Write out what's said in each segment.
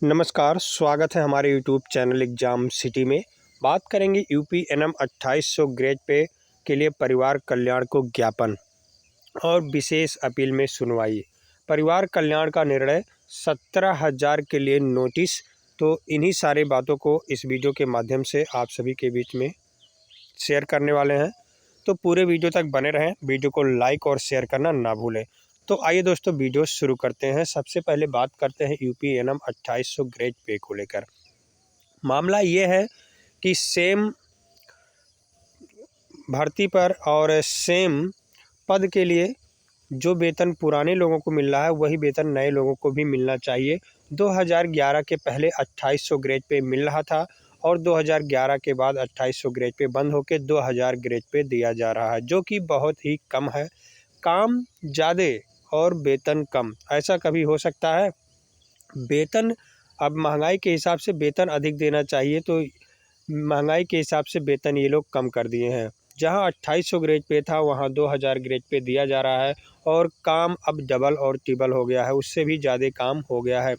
नमस्कार, स्वागत है हमारे यूट्यूब चैनल एग्ज़ाम सिटी में। बात करेंगे यूपीएनएम 2800 ग्रेड पे के लिए परिवार कल्याण को ज्ञापन और विशेष अपील में सुनवाई। परिवार कल्याण का निर्णय 17,000 के लिए नोटिस। तो इन्हीं सारी बातों को इस वीडियो के माध्यम से आप सभी के बीच में शेयर करने वाले हैं। तो पूरे वीडियो तक बने रहें, वीडियो को लाइक और शेयर करना ना भूलें। तो आइए दोस्तों वीडियो शुरू करते हैं। सबसे पहले बात करते हैं यूपीएनएम 2800 ग्रेड पे को लेकर। मामला ये है कि सेम भर्ती पर और सेम पद के लिए जो वेतन पुराने लोगों को मिल रहा है वही वेतन नए लोगों को भी मिलना चाहिए। 2011 के पहले 2800 ग्रेड पे मिल रहा था और 2011 के बाद 2800 ग्रेड पे बंद होकर 2000 ग्रेड पे दिया जा रहा है, जो कि बहुत ही कम है। काम ज़्यादा और वेतन कम, ऐसा कभी हो सकता है? वेतन अब महंगाई के हिसाब से वेतन अधिक देना चाहिए, तो महंगाई के हिसाब से वेतन ये लोग कम कर दिए हैं। जहां 2800 ग्रेड पे था वहां 2000 ग्रेड पे दिया जा रहा है और काम अब डबल और ट्रिपल हो गया है, उससे भी ज़्यादा काम हो गया है।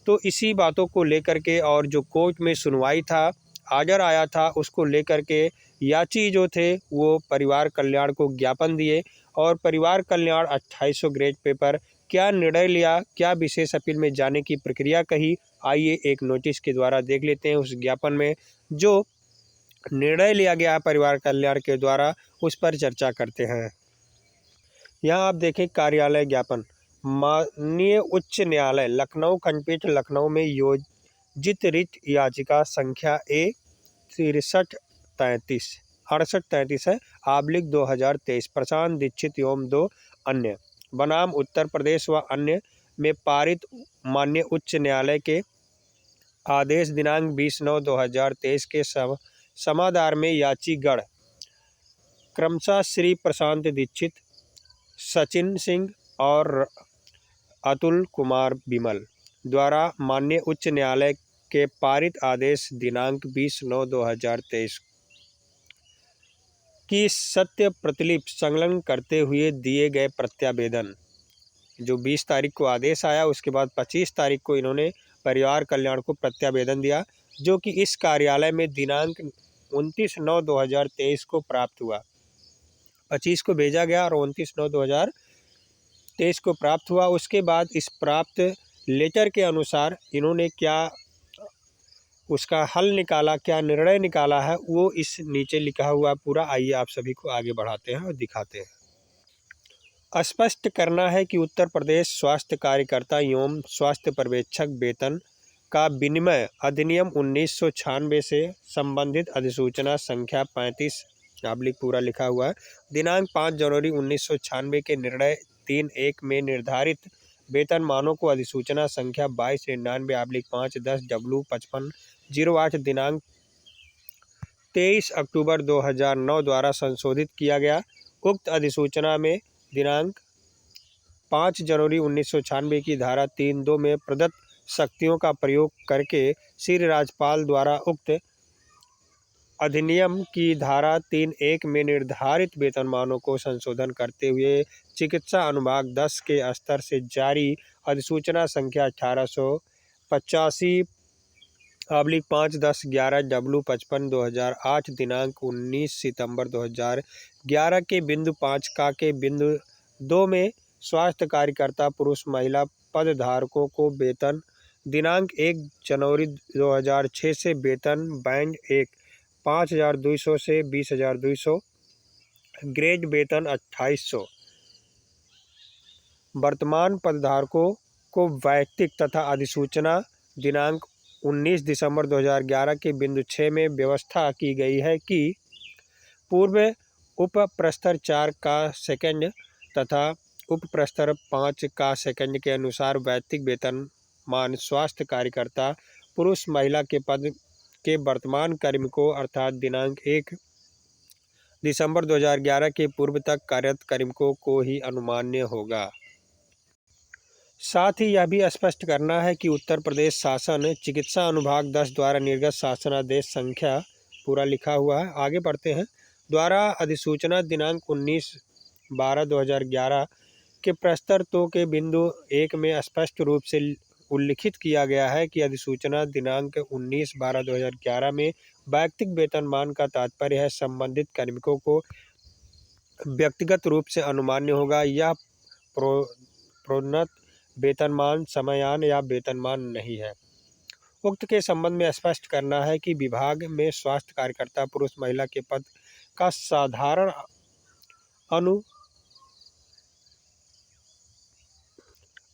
तो इसी बातों को लेकर के और जो कोर्ट में सुनवाई था, आर्डर आया था, उसको लेकर के याची जो थे वो परिवार कल्याण को ज्ञापन दिए और परिवार कल्याण 2800 ग्रेड पे पर क्या निर्णय लिया, क्या विशेष अपील में जाने की प्रक्रिया कही, आइए एक नोटिस के द्वारा देख लेते हैं। उस ज्ञापन में जो निर्णय लिया गया है परिवार कल्याण के द्वारा, उस पर चर्चा करते हैं। यहाँ आप देखें कार्यालय ज्ञापन। माननीय उच्च न्यायालय लखनऊ खंडपीठ लखनऊ में योजित रिट याचिका संख्या ए 6833 है / 2023 प्रशांत दीक्षित एवं 2 अन्य बनाम उत्तर प्रदेश व अन्य में पारित माननीय उच्च न्यायालय के आदेश दिनांक 20/9/2023 के समादार में याचीगण क्रमशः श्री प्रशांत दीक्षित, सचिन सिंह और अतुल कुमार विमल द्वारा माननीय उच्च न्यायालय के पारित आदेश दिनांक 20/9/2023 की सत्य प्रतिलिपि संलग्न करते हुए दिए गए प्रत्यावेदन। जो 20 तारीख को आदेश आया, उसके बाद 25 तारीख को इन्होंने परिवार कल्याण को प्रत्यावेदन दिया, जो कि इस कार्यालय में दिनांक 29/9/2023 को प्राप्त हुआ। 25 को भेजा गया और 29/9/2023 को प्राप्त हुआ। उसके बाद इस प्राप्त लेटर के अनुसार इन्होंने क्या उसका हल निकाला, क्या निर्णय निकाला है, वो इस नीचे लिखा हुआ पूरा। आइए आप सभी को आगे बढ़ाते हैं और दिखाते हैं। स्पष्ट करना है कि उत्तर प्रदेश स्वास्थ्य कार्यकर्ता एवं स्वास्थ्य पर्यवेक्षक वेतन का विनिमय अधिनियम 1996 से संबंधित अधिसूचना संख्या 35 पूरा लिखा हुआ है दिनांक 5 जनवरी 1996 के निर्णय 3(1) में निर्धारित वेतन मानों को अधिसूचना संख्या 2299/5/10W5508 दिनांक 23 अक्टूबर 2009 द्वारा संशोधित किया गया। उक्त अधिसूचना में दिनांक 5 जनवरी 1996 की धारा 3(2) में प्रदत्त शक्तियों का प्रयोग करके श्री राज्यपाल द्वारा उक्त अधिनियम की धारा 3(1) में निर्धारित वेतनमानों को संशोधन करते हुए चिकित्सा अनुभाग 10 के स्तर से जारी अधिसूचना संख्या 1885/5/10/11W55/2008 दिनांक 19 सितंबर 2011 के बिंदु 5 का के बिंदु 2 में स्वास्थ्य कार्यकर्ता पुरुष महिला पदधारकों को वेतन दिनांक 1 जनवरी 2006 से वेतन बैंड 1 5200 से 20,200 ग्रेड वेतन 2800 वर्तमान पदधारकों को वैयक्तिक तथा अधिसूचना दिनांक 19 दिसंबर 2011 के बिंदु 6 में व्यवस्था की गई है कि पूर्व उप प्रस्तर 4 का सेकंड तथा उप प्रस्तर 5 का सेकंड के अनुसार वैयक्तिक वेतनमान स्वास्थ्य कार्यकर्ता पुरुष महिला के पद के वर्तमान कार्मिकों अर्थात दिनांक 1 दिसंबर 2011 के पूर्व तक कार्यरत कार्मिकों को ही अनुमान्य होगा। साथ ही यह भी स्पष्ट करना है कि उत्तर प्रदेश शासन चिकित्सा अनुभाग 10 द्वारा निर्गत शासनादेश संख्या पूरा लिखा हुआ है, आगे बढ़ते हैं, द्वारा अधिसूचना दिनांक 19/12/2011 के प्रस्तर 2 के बिंदु 1 में स्पष्ट रूप से उल्लिखित किया गया है कि अधिसूचना दिनांक 19/12/2011 में वैयक्तिक वेतनमान का तात्पर्य है संबंधित कार्मिकों को व्यक्तिगत रूप से अनुमान्य होगा। यह प्रोन्नत वेतनमान, समयान या वेतनमान नहीं है। उक्त के संबंध में स्पष्ट करना है कि विभाग में स्वास्थ्य कार्यकर्ता पुरुष महिला के पद का साधारण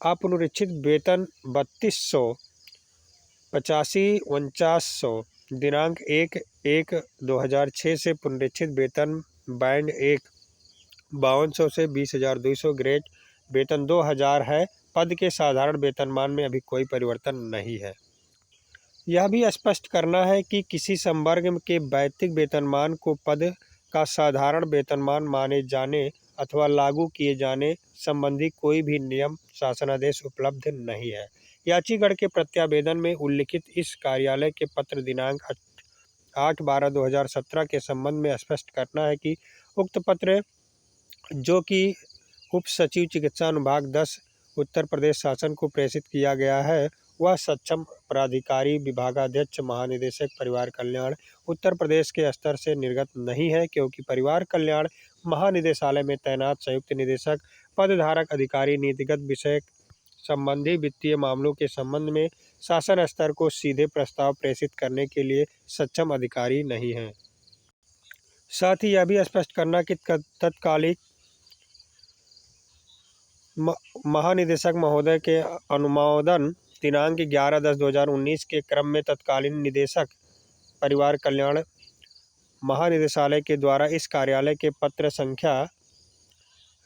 अपुनरीक्षित वेतन 3285-4900 दिनांक 1/1/2006 से पुनरीक्षित वेतन बैंड 1 5200 से 20,200 ग्रेड वेतन 2000 है। पद के साधारण वेतनमान में अभी कोई परिवर्तन नहीं है। यह भी स्पष्ट करना है कि किसी संवर्ग के वैयक्तिक वेतनमान को पद का साधारण वेतनमान माने जाने अथवा लागू किए जाने संबंधी कोई भी नियम शासनादेश उपलब्ध नहीं है। याचीगढ़ के प्रत्यावेदन में उल्लिखित इस कार्यालय के पत्र दिनांक 8/12/2017 के संबंध में स्पष्ट करना है कि उक्त पत्र जो कि उप सचिव चिकित्सा अनुभाग 10 उत्तर प्रदेश शासन को प्रेषित किया गया है वह सक्षम प्राधिकारी विभागाध्यक्ष महानिदेशक परिवार कल्याण उत्तर प्रदेश के स्तर से निर्गत नहीं है, क्योंकि परिवार कल्याण महानिदेशालय में तैनात संयुक्त निदेशक पदधारक अधिकारी नीतिगत विषय संबंधी वित्तीय मामलों के संबंध में शासन स्तर को सीधे प्रस्ताव प्रेषित करने के लिए सक्षम अधिकारी नहीं है। साथ ही यह भी स्पष्ट करना कि तत्कालिक महानिदेशक महोदय के अनुमोदन दिनांक 11/10/2019 के क्रम में तत्कालीन निदेशक परिवार कल्याण महानिदेशालय के द्वारा इस कार्यालय के पत्र संख्या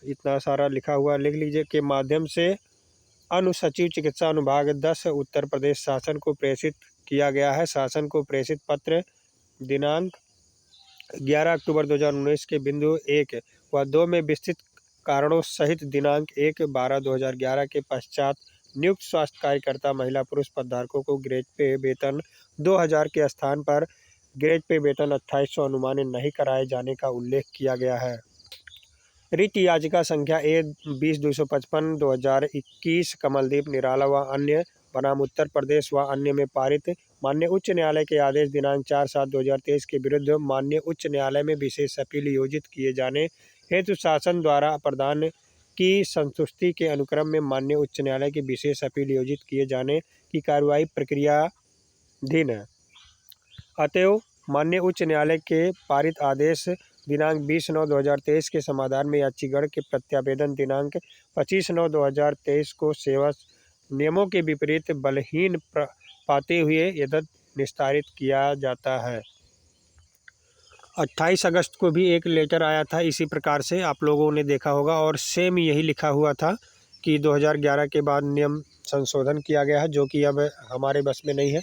इतना सारा लिखा हुआ लिख लीजिए के माध्यम से अनुसचिव चिकित्सा अनुभाग 10 उत्तर प्रदेश शासन को प्रेषित किया गया है। शासन को प्रेषित पत्र दिनांक 11 अक्टूबर 2019 के बिंदु 1 व 2 में विस्तृत कारणों सहित दिनांक 1/12/2011 के पश्चात नियुक्त स्वास्थ्य कार्यकर्ता महिला पुरुष पदधारकों को ग्रेड पे वेतन 2000 के स्थान पर ग्रेड पे वेतन 2800 अनुमानित नहीं कराए जाने का उल्लेख किया गया है। रिट याचिका संख्या A20-255/2021 कमलदीप निराला व अन्य बनाम उत्तर प्रदेश व अन्य में पारित माननीय उच्च न्यायालय के आदेश दिनांक 4/7/2023 के विरुद्ध माननीय उच्च न्यायालय में विशेष अपील योजित किए जाने हेतु शासन द्वारा प्रदान की संतुष्टि के अनुक्रम में माननीय उच्च न्यायालय की विशेष अपील योजित किए जाने की कार्यवाही प्रक्रियाधीन है। अतएव माननीय उच्च न्यायालय के पारित आदेश दिनांक 20/9/2023 के समाधान में याचीगढ़ के प्रत्यावेदन दिनांक 25/9/2023 को सेवा नियमों के विपरीत बलहीन पाते हुए यथावत निस्तारित किया जाता है। 28 अगस्त को भी एक लेटर आया था इसी प्रकार से, आप लोगों ने देखा होगा, और सेम यही लिखा हुआ था कि 2011 के बाद नियम संशोधन किया गया है जो कि अब हमारे बस में नहीं है।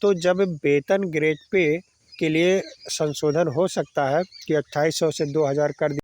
तो जब वेतन ग्रेड पे के लिए संशोधन हो सकता है कि 2800 से 2000 कर